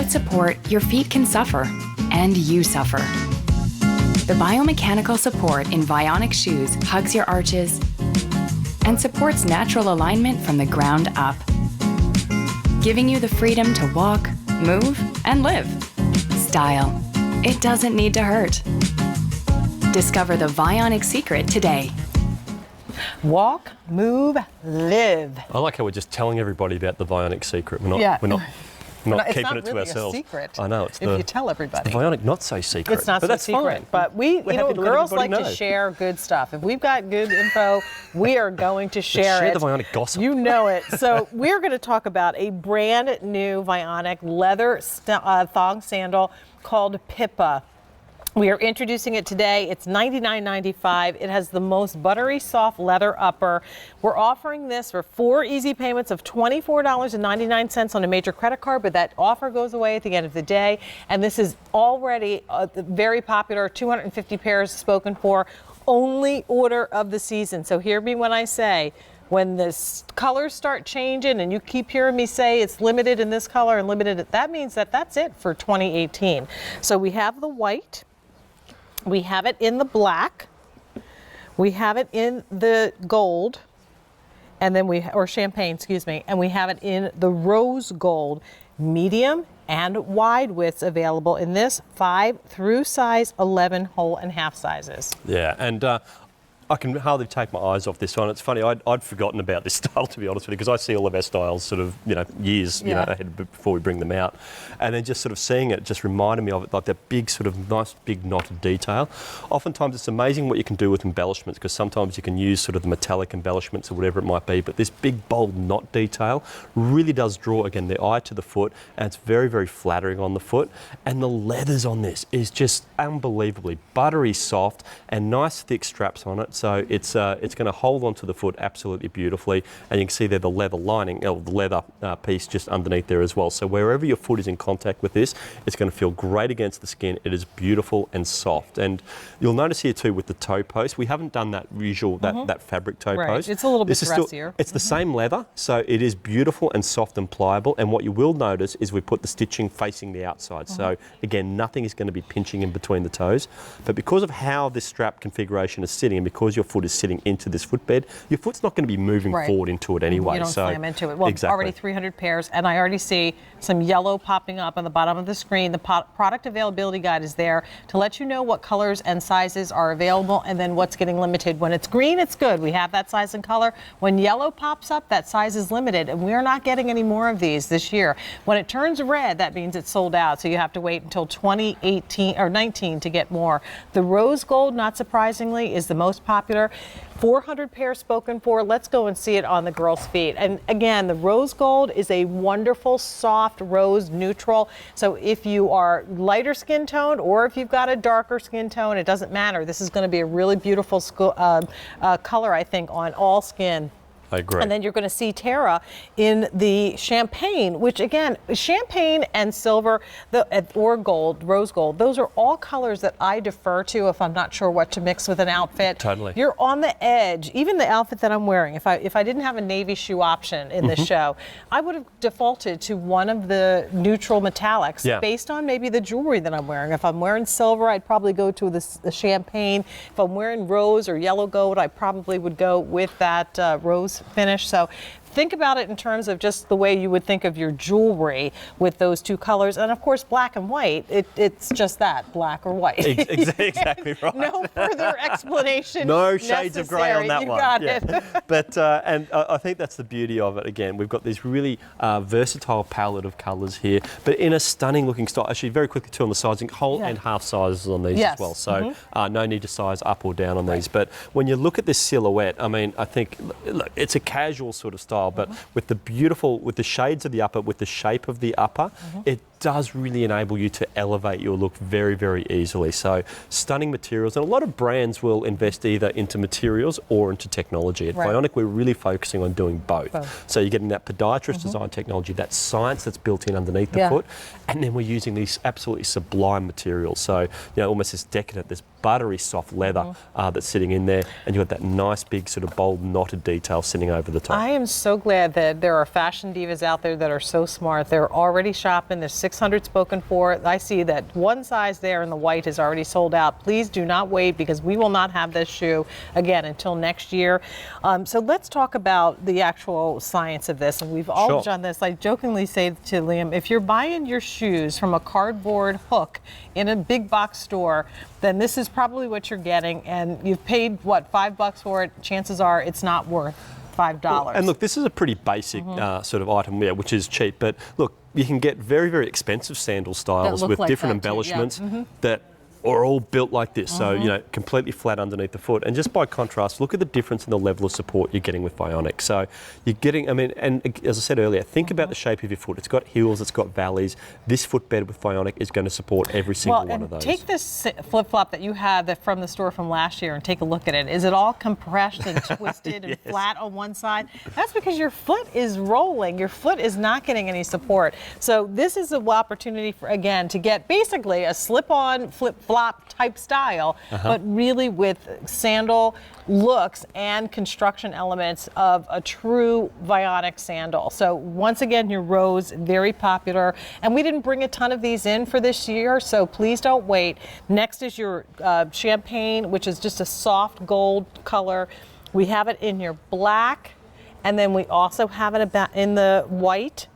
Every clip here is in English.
Without support, your feet can suffer, and you suffer. The biomechanical support in Vionic shoes hugs your arches and supports natural alignment from the ground up, giving you the freedom to walk, move, and live. Style. It doesn't need to hurt. Discover the Vionic secret today. Walk, move, live. I like how we're just telling everybody about the Vionic secret. We're not keeping it to ourselves. It's not really a secret. I know. It's if you tell everybody. It's the Vionic not so secret. It's not but so that's secret. Fine. But we girls like know. to share good stuff. If we've got good info, we are going to share it. Share the Vionic gossip. You know it. So we're going to talk about a brand new Vionic leather thong sandal called Pippa. We are introducing it today. It's $99.95. It has the most buttery soft leather upper. We're offering this for 4 easy payments of $24.99 on a major credit card, but that offer goes away at the end of the day. And this is already very popular, 250 pairs spoken for, only order of the season. So hear me when I say, when the colors start changing and you keep hearing me say it's limited in this color and limited, that means that that's it for 2018. So we have the white. We have it in the black, we have it in the gold, and then or champagne, excuse me, and we have it in the rose gold, medium and wide widths available in this 5 through size 11 whole and half sizes. Yeah, and I can hardly take my eyes off this one. It's funny, I'd forgotten about this style, to be honest with you, because I see all of our styles sort of, years ahead before we bring them out. And then just sort of seeing it just reminded me of it, like that big sort of nice big knotted detail. Oftentimes it's amazing what you can do with embellishments, because sometimes you can use sort of the metallic embellishments or whatever it might be, but this big bold knot detail really does draw, again, the eye to the foot, and it's very, very flattering on the foot. And the leathers on this is just unbelievably buttery soft and nice thick straps on it. So it's going to hold onto the foot absolutely beautifully, and you can see there the leather lining, the leather piece just underneath there as well. So wherever your foot is in contact with this, it's going to feel great against the skin. It is beautiful and soft, and you'll notice here too with the toe post, we haven't done that usual that fabric toe post. It's a little bit dressier. It's the same leather, so it is beautiful and soft and pliable. And what you will notice is we put the stitching facing the outside. So again, nothing is going to be pinching in between the toes. But because of how this strap configuration is sitting, and because your foot is sitting into this footbed, your foot's not going to be moving forward into it anyway. You don't slam into it. Well, exactly. Already 300 pairs, and I already see some yellow popping up on the bottom of the screen. The product availability guide is there to let you know what colors and sizes are available, and then what's getting limited. When it's green, it's good. We have that size and color. When yellow pops up, that size is limited, and we're not getting any more of these this year. When it turns red, that means it's sold out, so you have to wait until 2018 or 19 to get more. The rose gold, not surprisingly, is the most popular. 400 pairs spoken for. Let's go and see it on the girls' feet. And again, the rose gold is a wonderful, soft rose neutral. So if you are lighter skin toned or if you've got a darker skin tone, it doesn't matter. This is going to be a really beautiful color, I think, on all skin. I agree. And then you're going to see Tara in the champagne, which again, champagne and silver or gold, rose gold, those are all colors that I defer to if I'm not sure what to mix with an outfit. Totally. You're on the edge. Even the outfit that I'm wearing, if I didn't have a navy shoe option in this show, I would have defaulted to one of the neutral metallics based on maybe the jewelry that I'm wearing. If I'm wearing silver, I'd probably go to the champagne. If I'm wearing rose or yellow gold, I probably would go with that rose finish. So think about it in terms of just the way you would think of your jewelry with those two colors. And of course, black and white, it's just that, black or white. Exactly right. No further explanation. No shades of grey on that you one. Got it. But and I think that's the beauty of it. Again, we've got this really versatile palette of colours here, but in a stunning looking style. Actually, very quickly too on the sizing, whole and half sizes on these as well. So no need to size up or down on these. But when you look at this silhouette, I mean, I think, look, it's a casual sort of style, but with the shades of the upper, with the shape of the upper, it does really enable you to elevate your look very, very easily. So stunning materials, and a lot of brands will invest either into materials or into technology. At Vionic, we're really focusing on doing both. So you're getting that podiatrist design technology, that science that's built in underneath the foot, and then we're using these absolutely sublime materials. So, you know, almost this decadent, this buttery soft leather that's sitting in there, and you've got that nice big sort of bold knotted detail sitting over the top. I am so glad that there are fashion divas out there that are so smart. They're already shopping. They're 600 spoken for. I see that one size there in the white is already sold out. Please do not wait, because we will not have this shoe again until next year. So let's talk about the actual science of this. And we've all done this. I jokingly say to Liam, if you're buying your shoes from a cardboard hook in a big box store, then this is probably what you're getting. And you've paid, what, $5 for it? Chances are it's not worth $5. And look, this is a pretty basic sort of item, which is cheap. But look, you can get very, very expensive sandal styles with like different that too, embellishments that are all built like this. So, you know, completely flat underneath the foot. And just by contrast, look at the difference in the level of support you're getting with Vionic. So you're getting, I mean, and as I said earlier, think about the shape of your foot. It's got hills, it's got valleys. This footbed with Vionic is going to support every single one of those. Take this flip-flop that you had from the store from last year and take a look at it. Is it all compressed and twisted and flat on one side? That's because your foot is rolling. Your foot is not getting any support. So this is an opportunity for, again, to get basically a slip-on, flip-flop type style, but really with sandal looks and construction elements of a true Vionic sandal. So once again, your rose, very popular. And we didn't bring a ton of these in for this year, so please don't wait. Next is your champagne, which is just a soft gold color. We have it in your black, and then we also have it in the white.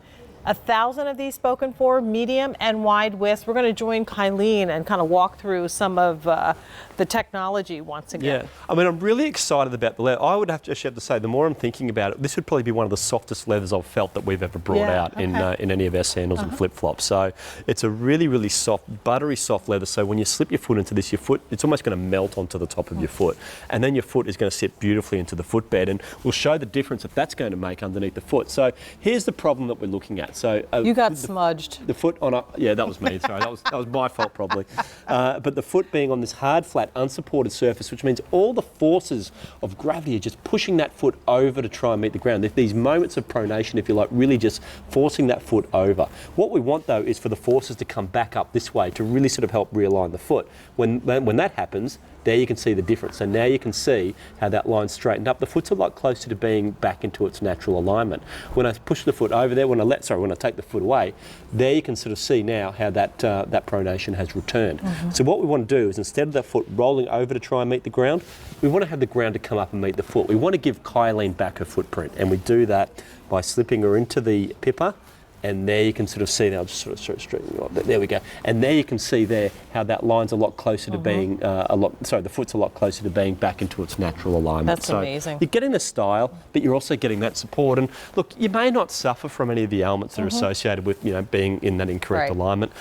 1,000 of these spoken for, medium and wide widths. We're going to join Kylene and kind of walk through some of the technology once again. Yeah, I mean, I'm really excited about the leather. I would have to say, the more I'm thinking about it, this would probably be one of the softest leathers I've felt that we've ever brought out in any of our sandals and flip-flops. So it's a really, really soft, buttery soft leather. So when you slip your foot into this, your foot, it's almost going to melt onto the top of your foot. And then your foot is going to sit beautifully into the footbed. And we'll show the difference that that's going to make underneath the foot. So here's the problem that we're looking at. So you got smudged. The foot on yeah, that was me. Sorry, that was my fault probably. But the foot being on this hard, flat, unsupported surface, which means all the forces of gravity are just pushing that foot over to try and meet the ground. There's these moments of pronation, if you like, really just forcing that foot over. What we want though is for the forces to come back up this way to really sort of help realign the foot. When that happens, there you can see the difference. So now you can see how that line's straightened up. The foot's a lot closer to being back into its natural alignment. When I push the foot over there, when I take the foot away, there you can sort of see now how that pronation has returned. So what we want to do is, instead of that foot rolling over to try and meet the ground, we want to have the ground to come up and meet the foot. We want to give Kylene back her footprint, and we do that by slipping her into the Pippa. And there you can sort of see, now I'll just sort of straighten you up. There we go. And there you can see there how that line's a lot closer to being, the foot's a lot closer to being back into its natural alignment. That's amazing. You're getting the style, but you're also getting that support. And look, you may not suffer from any of the ailments that are associated with, being in that incorrect alignment.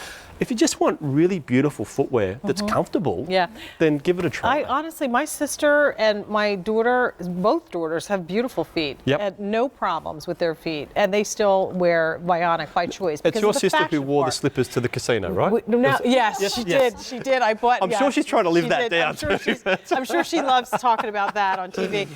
If you just want really beautiful footwear that's comfortable, then give it a try. Honestly, my sister and my daughter, both daughters, have beautiful feet. And no problems with their feet. And they still wear Vionic by choice. It's your sister who wore the slippers to the casino, right? Yes, she did. She did. I'm sure she's trying to live that down. I'm sure she loves talking about that on TV.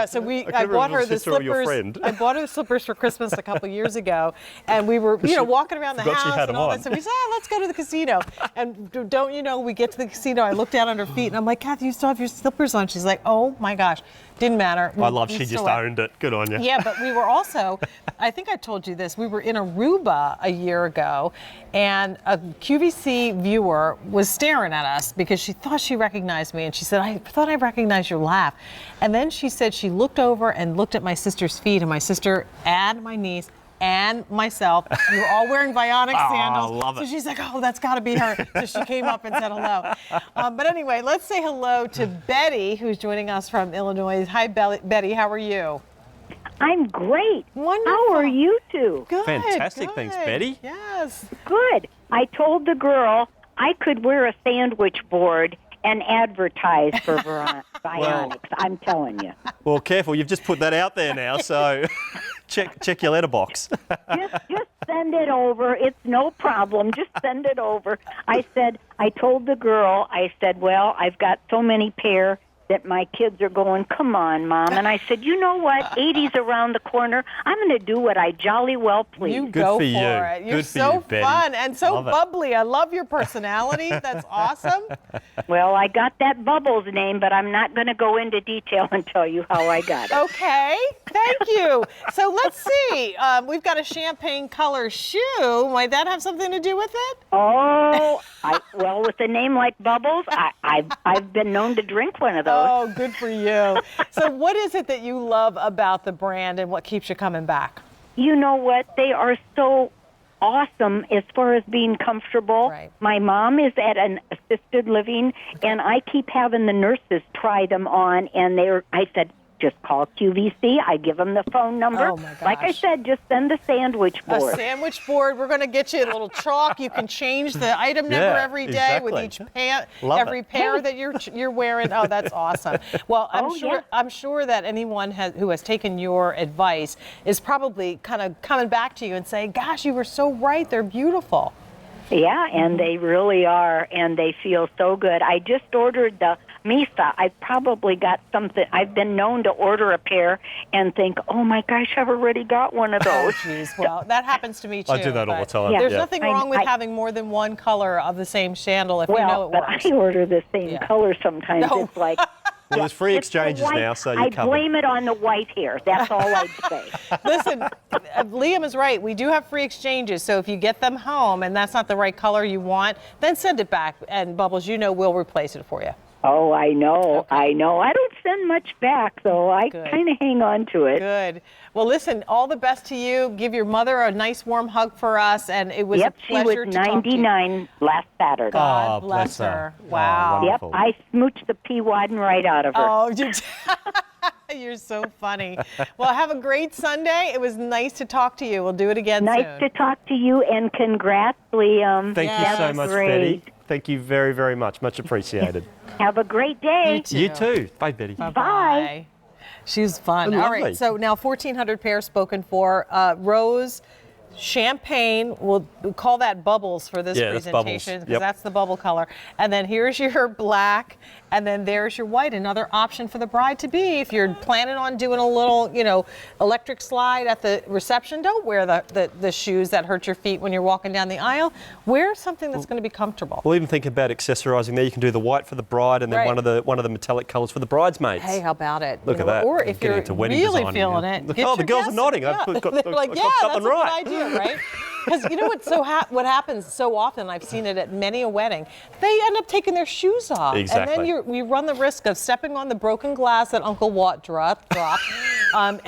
So I bought her the slippers. I bought her the slippers for Christmas a couple years ago. And we were, walking around the house and all that. So we said, let's go to the casino. And don't you know, we get to the casino, I look down on her feet and I'm like, Kathy, you still have your slippers on. She's like, oh my gosh, didn't matter. I love she just owned it. Good on you. Yeah, but we were also, I think I told you this, we were in Aruba a year ago and a QVC viewer was staring at us because she thought she recognized me, and she said, I thought I recognized your laugh. And then she said she looked over and looked at my sister's feet, and my sister and my niece and myself, we were all wearing Vionic sandals. I love it. So she's like, oh, that's got to be her. So she came up and said hello. But anyway, let's say hello to Betty, who's joining us from Illinois. Hi, Betty. How are you? I'm great. Wonderful. How are you two? Good. Fantastic. Good. Thanks, Betty. Yes. Good. I told the girl I could wear a sandwich board and advertise for Vionics. I'm telling you. Well, careful. You've just put that out there now, so check your letterbox. Just send it over. It's no problem. Just send it over. I told the girl, well, I've got so many pair that my kids are going, come on, Mom. And I said, you know what? 80's around the corner. I'm going to do what I jolly well please. You Good go for you. it. You're Good for so you, Betty. fun and so Love it. bubbly. I love your personality. That's awesome. Well, I got that Bubbles name, but I'm not going to go into detail and tell you how I got it. Okay, thank you. So let's see. We've got a champagne color shoe. Might that have something to do with it? Oh, well, with a name like Bubbles, I've been known to drink one of those. Oh, good for you. So what is it that you love about the brand and what keeps you coming back? You know what? They are so awesome as far as being comfortable. Right. My mom is at an assisted living, and I keep having the nurses try them on, and I said, just call QVC. I give them the phone number. Oh, my gosh. Like I said, just send the sandwich board. A sandwich board. We're going to get you a little chalk. You can change the item number Yeah, every day with exactly. each Love every it. pair that you're wearing. Oh, that's awesome. Well, I'm sure that anyone who has taken your advice is probably kind of coming back to you and saying, "Gosh, you were so right. They're beautiful." Yeah, and they really are, and they feel so good. I just ordered the Misa. I probably got something. I've been known to order a pair and think, oh my gosh, I've already got one of those. Jeez, well, that happens to me too. I do that all the but time. Yeah. There's Yeah. nothing wrong with having more than one color of the same sandal if you know it But works. I order the same color sometimes. No. It's like, Well, there's free it's the exchanges white- now, so you're I covered. blame it on the white hair. That's all I'd say. Listen, Liam is right. We do have free exchanges. So if you get them home and that's not the right color you want, then send it back. And Bubbles, we'll replace it for you. Oh, I know. I know. I don't send much back, though. I Good. kind of hang on to it. Good. Well, listen, all the best to you. Give your mother a nice warm hug for us. And it was Yep, a she was pleasure to talk to you. 99 last Saturday. God Oh, bless bless her. her. Oh, Wow. Yep, wonderful. I smooched the pea wadding right out of her. Oh, you're so funny. Well, have a great Sunday. It was nice to talk to you. We'll do it again Nice soon. to talk to you, and congrats, Liam. Thank you so Yes. much, Great. Betty. Thank you very, very much. Much appreciated. Have a great day. You too. Bye, Betty. Bye. She's fun. Oh, All lovely. right, so now 1,400 pairs spoken for. Rose, champagne, we'll call that Bubbles for this Yeah, that's Bubbles. presentation because Yep. that's the bubble color. And then here's your black, and then there's your white. Another option for the bride-to-be if you're planning on doing a little, electric slide at the reception. Don't wear the shoes that hurt your feet when you're walking down the aisle. Wear something that's going to be comfortable. We'll even think about accessorising there. You can do the white for the bride and then Right. one of the metallic colours for the bridesmaids. Hey, how about it? Look at that. Or I'm if getting you're into wedding really designing feeling now. it, Look, get oh, the your girls are guests- nodding. Yeah. I've got They're like, I've yeah, got that's something a right. good idea, right? Because you know what? What happens so often, I've seen it at many a wedding, they end up taking their shoes off. Exactly. And then you run the risk of stepping on the broken glass that Uncle Watt dropped. And,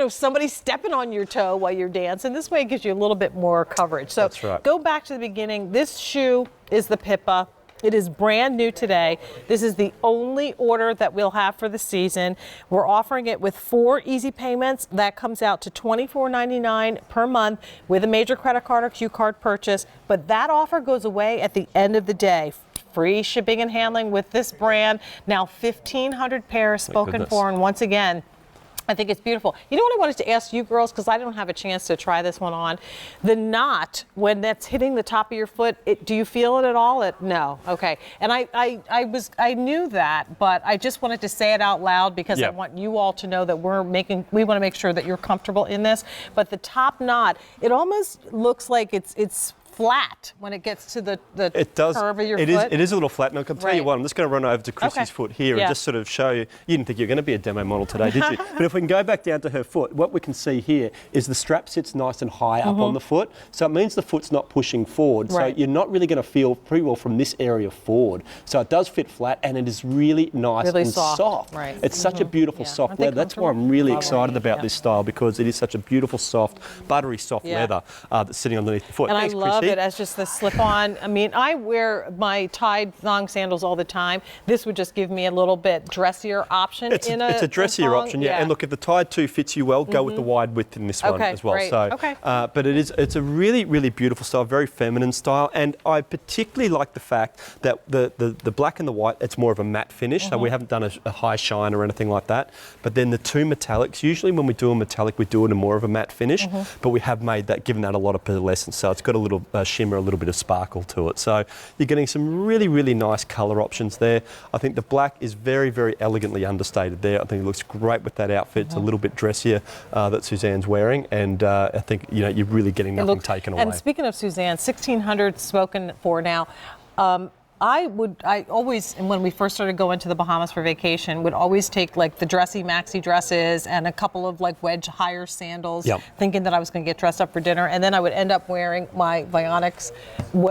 somebody stepping on your toe while you're dancing. This way it gives you a little bit more coverage. So That's right. go back to the beginning. This shoe is the Pippa. It is brand new today. This is the only order that we'll have for the season. We're offering it with 4 easy payments. That comes out to $24.99 per month with a major credit card or Q card purchase. But that offer goes away at the end of the day. Free shipping and handling with this brand. Now 1,500 pairs spoken goodness. for. And once again, I think it's beautiful. You know what I wanted to ask you girls, because I don't have a chance to try this one on. The knot, when that's hitting the top of your foot, do you feel it at all? No. Okay. And I knew that, but I just wanted to say it out loud because I want you all to know that we want to make sure that you're comfortable in this. But the top knot, it almost looks like it's flat when it gets to the curve of your foot. It is a little flat. And I can tell you Right. what, I'm just going to run over to Chrissy's foot here Yeah. and just sort of show you. You didn't think you were going to be a demo model today, did you? But if we can go back down to her foot, what we can see here is the strap sits nice and high up on the foot. So it means the foot's not pushing forward. Right. So you're not really going to feel pretty well from this area forward. So it does fit flat and it is really nice Really and soft. Right. It's such a beautiful Yeah. soft Aren't they leather. That's why I'm really comfortable? excited about Yeah. this style because it is such a beautiful, soft, buttery soft Yeah. leather that's sitting underneath the foot. And Thanks, I love Chrissy. it as just the slip-on. I mean, I wear my tied thong sandals all the time. This would just give me a little bit dressier option. It's a dressier thong. option, yeah. And look, if the tied 2 fits you well, go with the wide width in this one Okay, as well. great. So, Okay. but it's a really, really beautiful style, very feminine style, and I particularly like the fact that the black and the white, it's more of a matte finish, so we haven't done a high shine or anything like that. But then the 2 metallics, usually when we do a metallic, we do it in more of a matte finish, but we have given that a lot of pearlescence, so it's got a shimmer, a little bit of sparkle to it. So you're getting some really, really nice colour options there. I think the black is very, very elegantly understated there. I think it looks great with that outfit. It's a little bit dressier that Suzanne's wearing, and I think you're really getting nothing taken away. And speaking of Suzanne, 1,600 spoken for now. I always, and when we first started going to the Bahamas for vacation, would always take like the dressy maxi dresses and a couple of like wedge higher sandals, thinking that I was going to get dressed up for dinner, and then I would end up wearing my Vionics